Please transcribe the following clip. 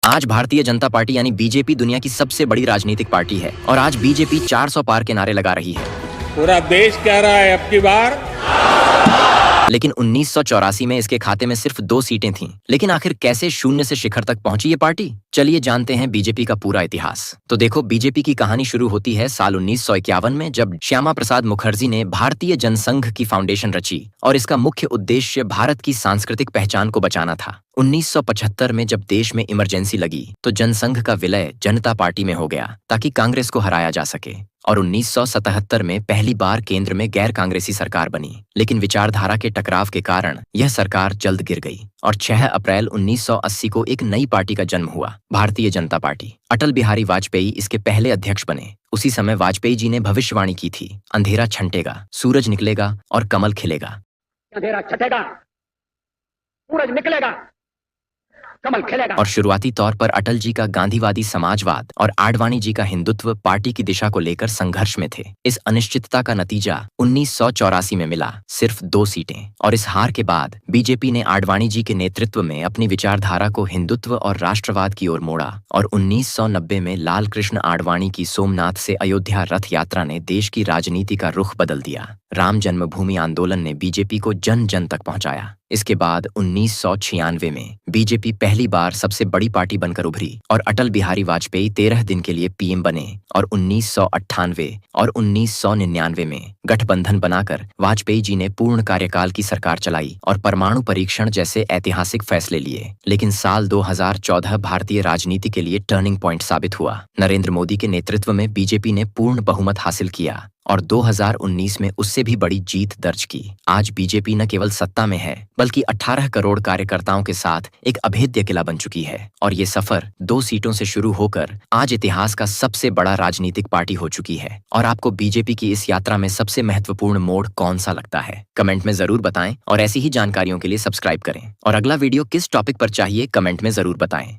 आज भारतीय जनता पार्टी यानी बीजेपी दुनिया की सबसे बड़ी राजनीतिक पार्टी है और आज बीजेपी 400 पार के नारे लगा रही है। पूरा देश कह रहा है अब की बार। लेकिन 1984 में इसके खाते में सिर्फ 2 सीटें थीं। लेकिन आखिर कैसे शून्य से शिखर तक पहुंची ये पार्टी? चलिए जानते हैं बीजेपी का पूरा इतिहास। तो देखो, बीजेपी की कहानी शुरू होती है साल 1951 में, जब श्यामा प्रसाद मुखर्जी ने भारतीय जनसंघ की फाउंडेशन रची और इसका मुख्य उद्देश्य भारत की सांस्कृतिक पहचान को बचाना था। 1975 में जब देश में इमरजेंसी लगी तो जनसंघ का विलय जनता पार्टी में हो गया ताकि कांग्रेस को हराया जा सके। और 1977 में पहली बार केंद्र में गैर कांग्रेसी सरकार बनी, लेकिन विचारधारा के टकराव के कारण यह सरकार जल्द गिर गई और 6 अप्रैल 1980 को एक नई पार्टी का जन्म हुआ, भारतीय जनता पार्टी। अटल बिहारी वाजपेयी इसके पहले अध्यक्ष बने। उसी समय वाजपेयी जी ने भविष्यवाणी की थी, अंधेरा छंटेगा, सूरज निकलेगा और कमल खिलेगा। अंधेरा छटेगा, सूरज निकलेगा, कमल खिलेगा। और शुरुआती तौर पर अटल जी का गांधीवादी समाजवाद और आडवाणी जी का हिंदुत्व पार्टी की दिशा को लेकर संघर्ष में थे। इस अनिश्चितता का नतीजा 1984 में मिला, सिर्फ 2 सीटें। और इस हार के बाद बीजेपी ने आडवाणी जी के नेतृत्व में अपनी विचारधारा को हिंदुत्व और राष्ट्रवाद की ओर मोड़ा और 1990 में लाल कृष्ण आडवाणी की सोमनाथ से अयोध्या रथ यात्रा ने देश की राजनीति का रुख बदल दिया। राम जन्मभूमि आंदोलन ने बीजेपी को जन जन तक पहुंचाया। इसके बाद 1996 में बीजेपी पहली बार सबसे बड़ी पार्टी बनकर उभरी और अटल बिहारी वाजपेयी 13 दिन के लिए पीएम बने। और 1998 और 1999 में गठबंधन बनाकर वाजपेयी जी ने पूर्ण कार्यकाल की सरकार चलाई और परमाणु परीक्षण जैसे ऐतिहासिक फैसले लिए। लेकिन साल 2014 भारतीय राजनीति के लिए टर्निंग पॉइंट साबित हुआ। नरेंद्र मोदी के नेतृत्व में बीजेपी ने पूर्ण बहुमत हासिल किया और 2019 में उससे भी बड़ी जीत दर्ज की। आज बीजेपी न केवल सत्ता में है, बल्कि 18 करोड़ कार्यकर्ताओं के साथ एक अभेद्य किला बन चुकी है। और ये सफर 2 सीटों से शुरू होकर आज इतिहास का सबसे बड़ा राजनीतिक पार्टी हो चुकी है। और आपको बीजेपी की इस यात्रा में सबसे महत्वपूर्ण मोड़ कौन सा लगता है? कमेंट में जरूर बताएं और ऐसी ही जानकारियों के लिए सब्सक्राइब करें। और अगला वीडियो किस टॉपिक पर चाहिए, कमेंट में जरूर बताएं।